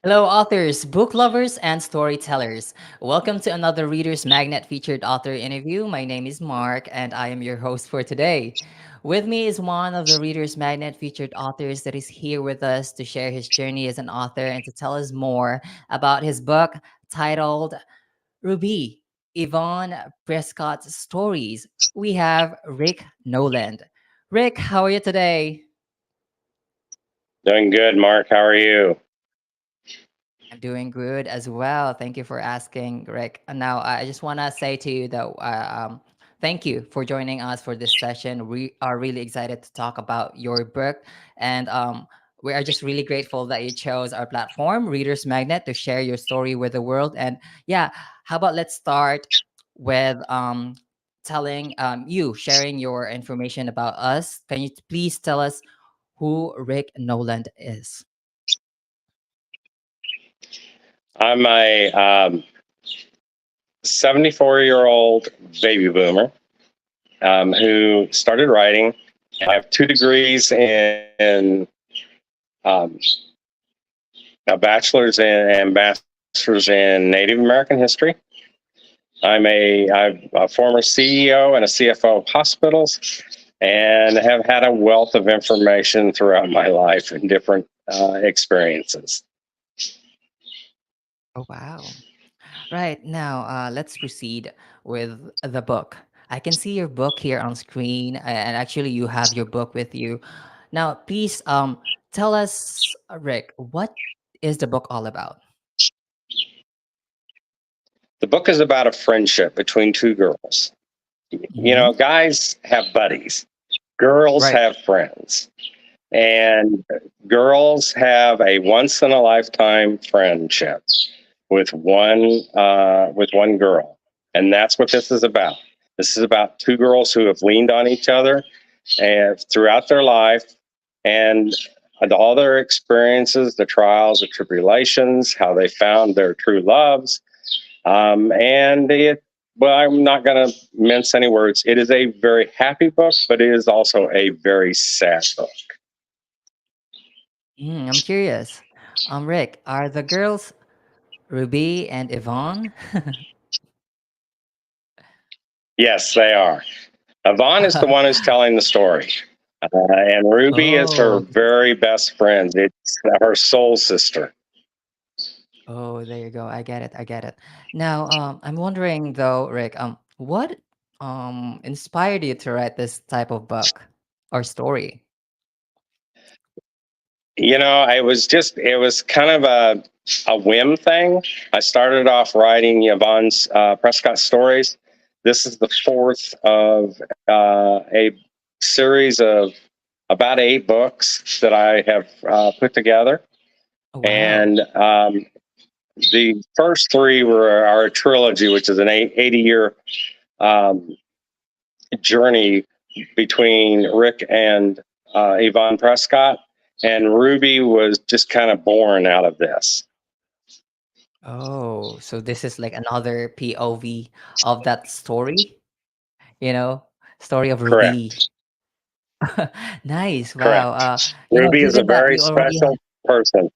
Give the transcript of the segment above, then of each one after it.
Hello, authors, book lovers, and storytellers. Welcome to another Reader's Magnet featured author interview. My name is Mark, and I am your host for today. With me is one of the Reader's Magnet featured authors that is here with us to share his journey as an author and to tell us more about his book titled Ruby, Yvonne Prescott's Stories. We have Rick Knowland. Rick, how are you today? Doing good, Mark. How are you? I'm doing good as well. Thank you for asking, Rick. And now I just want to say to you that thank you for joining us for this session. We are really excited to talk about your book, and we are just really grateful that you chose our platform, Readers Magnet, to share your story with the world. And yeah, how about let's start with telling you sharing your information about us. Can you please tell us who Rick Noland is? I'm a 74-year-old baby boomer who started writing. I have two degrees in um, a bachelor's and master's in Native American history. I'm a former CEO and a CFO of hospitals, and have had a wealth of information throughout my life and different experiences. Oh, wow. Right now, let's proceed with the book. I can see your book here on screen, and actually, you have your book with you. Now, please, tell us, Rick, what is the book all about? The book is about a friendship between two girls. You Hmm. know, guys have buddies, girls Right. have friends, and girls have a once in a lifetime friendship with one girl, and that's what this is about. This is about two girls who have leaned on each other and throughout their life, and all their experiences, the trials, the tribulations, how they found their true loves, and it, well, I'm not going to mince any words. It is a very happy book, but it is also a very sad book. I'm curious. Rick, are the girls Ruby and Yvonne? Yes, they are. Yvonne is the one who's telling the story, and Ruby is her Oh, very best friend. It's her soul sister. oh, there you go. I get it. I get it. Now, I'm wondering though, Rick, what inspired you to write this type of book or story? You know, it was kind of a whim thing. I started off writing Yvonne's Prescott stories. This is the fourth of a series of about eight books that I have put together. Oh, wow. And the first three are a trilogy, which is an 80-year um, journey between Rick and Yvonne Prescott. And Ruby was just kind of born out of this. Oh, so this is like another POV of that story, you know, story of Ruby. Correct. Nice. Wow. Correct. Ruby is a Given that very you already have, special person.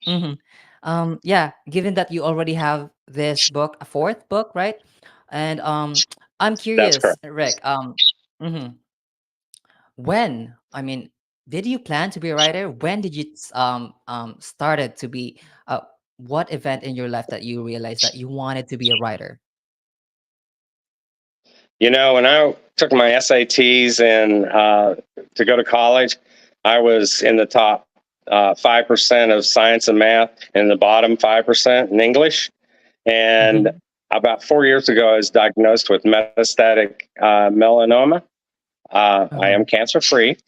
mhm. Yeah, given that you already have this book, a fourth book, right? And I'm That's curious, correct. Rick. Mhm. When? I mean, did you plan to be a writer? When did you started to be? What event in your life that you realized that you wanted to be a writer? You know, when I took my SATs and to go to college, I was in the top 5% of science and math, and the bottom 5% in English. And Hmm. about 4 years ago, I was diagnosed with metastatic melanoma. I am Oh, cancer free,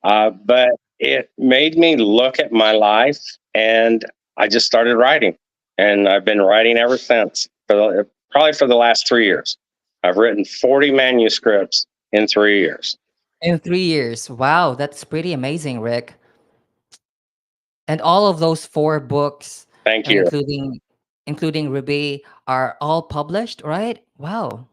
but it made me look at my life, and I just started writing, and I've been writing ever since. Probably for the last 3 years, I've written 40 manuscripts in 3 years. in 3 years. Wow, that's pretty amazing, Rick. And all of those four books, Thank you. including Ruby, are all published, right? Wow.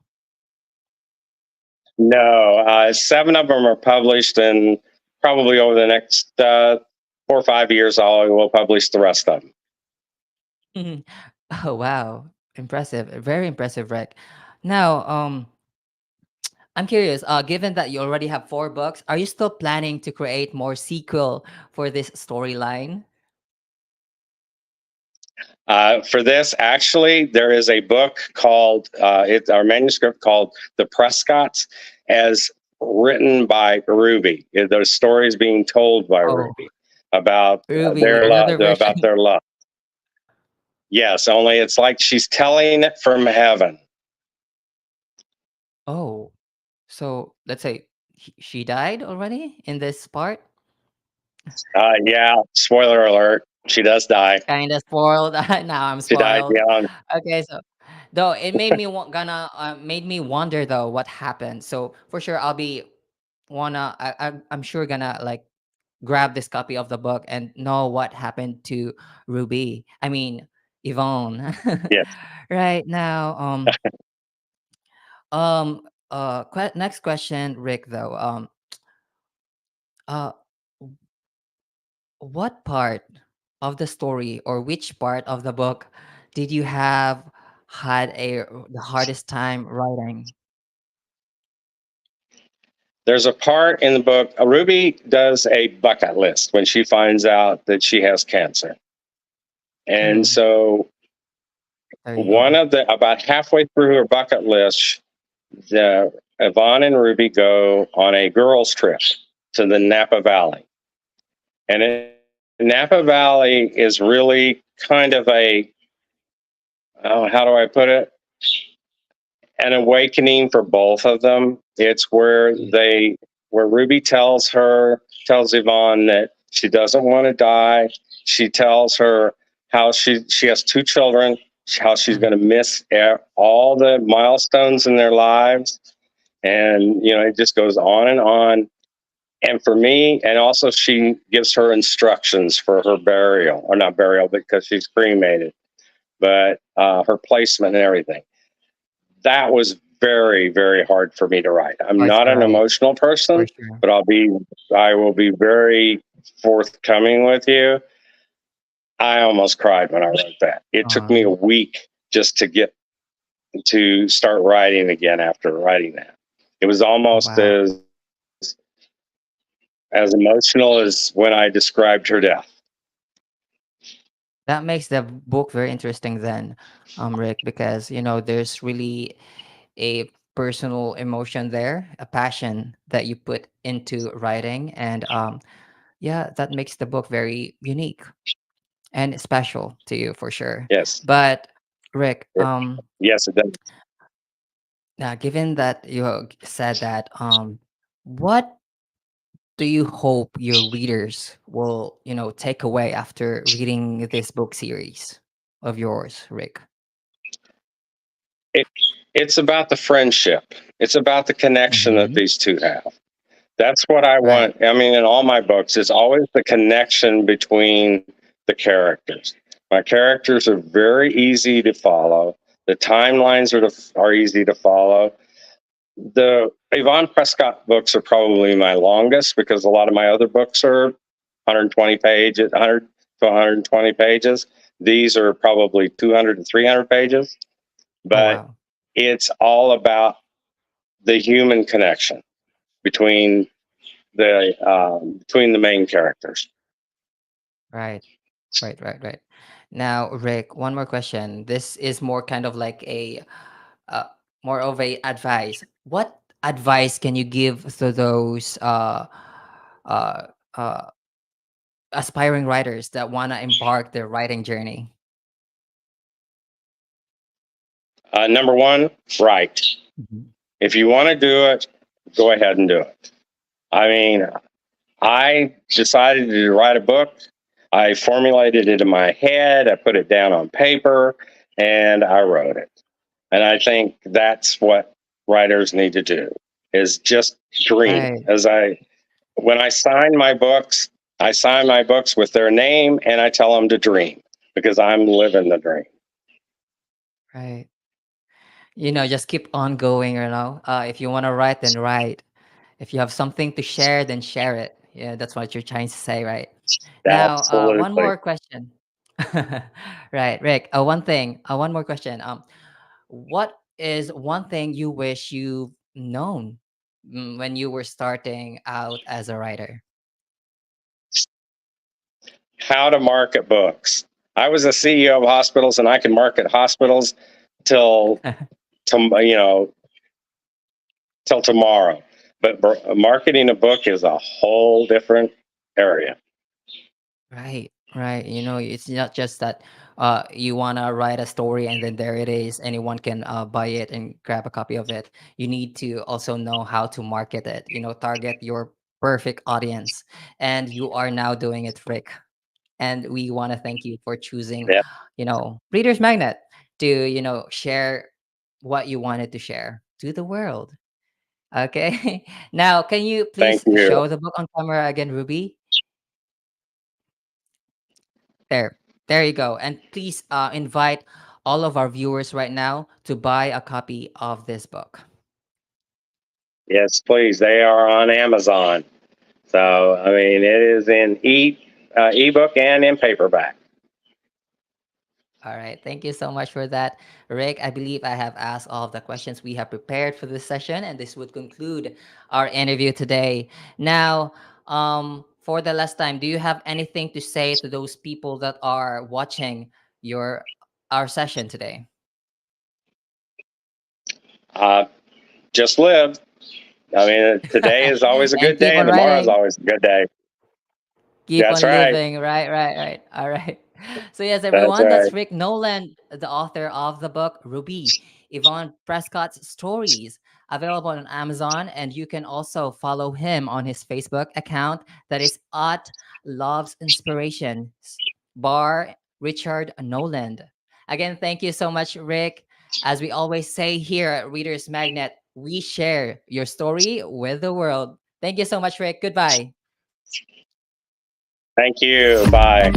No, seven of them are published, and probably over the next 4 or 5 years, I will publish the rest of them. Mhm. Oh wow, impressive, very impressive, Rick. Now, I'm curious. Given that you already have 4 books, are you still planning to create more sequel for this storyline? For this, actually, there is a book called it's our manuscript called "The Prescotts," as written by Ruby. Those stories being told by Oh, Ruby about Ruby, their another love, version. about their love. Yes, only it's like she's telling it from heaven. Oh, so let's say she died already in this part. Yeah, spoiler alert: she does die. Kind of spoiled. Now I'm She died spoiled. young. Okay, so though it made me gonna made me wonder though what happened. So for sure I'll be I'm sure gonna like grab this copy of the book and know what happened to Ruby. I mean Yvonne. Yes, Right now, next question, Rick. Though, uh, what part of the story or which part of the book did you have had the hardest time writing? there's a part in the book. Ruby does a bucket list when she finds out that she has cancer, and Mm, so there you one go. of the about halfway through her bucket list, the Yvonne and Ruby go on a girls' trip to the Napa Valley, and Napa Valley is really kind of a how do I put it? An awakening for both of them. It's where Ruby tells Yvonne that she doesn't want to die. She tells her how she has 2 children, how she's going Mm, to miss all the milestones in their lives, and it just goes on and on. And for me, and also she gives her instructions for her burial, or not burial because she's cremated, but her placement and everything. That was very, very hard for me to write. I'm hard not to an write emotional for person, sure. but I will be very forthcoming with you. I almost cried when I wrote that. It took me a Um, week just to start writing again after writing that. It was almost wow. as emotional as when I described her death. That makes the book very interesting then, Rick, because there's really a personal emotion there, a passion that you put into writing, and yeah, that makes the book very unique and special to you for sure. Yes, But Rick, yes, it does. now given that you said that, what do you hope your readers will, take away after reading this book series of yours, Rick? It, it's about the friendship. It's about the connection that Hmm. these two have. That's what I Right. want. I mean, in all my books, it's always the connection between the characters. My characters are very easy to follow. The timelines are easy to follow. The Yvonne Prescott books are probably my longest because a lot of my other books are 120 pages, 100 to 120 pages. These are probably 200 to 300 pages, Oh but wow. it's all about the human connection between the main characters. Right. Right, right, right. Now, Rick, one more question. This is more kind of like uh, more of a advice. What advice can you give to those uh, uh, aspiring writers that want to embark their writing journey? Number one, write. Mhm. If you want to do it, go ahead and do it. I mean, I decided to write a book. I formulated it in my head. I put it down on paper, and I wrote it. And I think that's what writers need to do: is just dream. Right, When I sign my books with their name, and I tell them to dream because I'm living the dream. right. Just keep on going. If you want to write, then write. If you have something to share, then share it. Yeah, that's what you're trying to say, right? Now, one Absolutely. more question. Right, Rick. One more question. What is one thing you wish you've known when you were starting out as a writer? How to market books. I was a CEO of hospitals, and I can market hospitals till you know till tomorrow. But marketing a book is a whole different area. Right, right. You know, it's not just that you want to write a story and then there it is, anyone can buy it and grab a copy of it. You need to also know how to market it, you know, target your perfect audience. And you are now doing it, Rick. And we want to thank you for choosing, Yeah. Reader's Magnet to, share what you wanted to share to the world. Okay. Now, can you Thank please you. show the book on camera again, Ruby? There, there you go. And please invite all of our viewers right now to buy a copy of this book. Yes, please. They are on Amazon. So I mean, it is in ebook and in paperback. All right. Thank you so much for that, Rick. I believe I have asked all of the questions we have prepared for this session, and this would conclude our interview today. Now, for the last time, do you have anything to say to those people that are watching your our session today? Uh, just live. I mean, today is always a And good keep day, on and tomorrow is writing. always a good day. Keep That's on right. living. Right, right, right. All right. So, yes, That's everyone, right. that's Rick Nolan, the author of the book Ruby, Yvonne Prescott's Stories, available on Amazon. And you can also follow him on his Facebook account that is at Love's Inspiration, bar Richard Noland. Again, thank you so much, Rick. As we always say here at Reader's Magnet, we share your story with the world. Thank you so much, Rick. Goodbye. Thank you. Bye.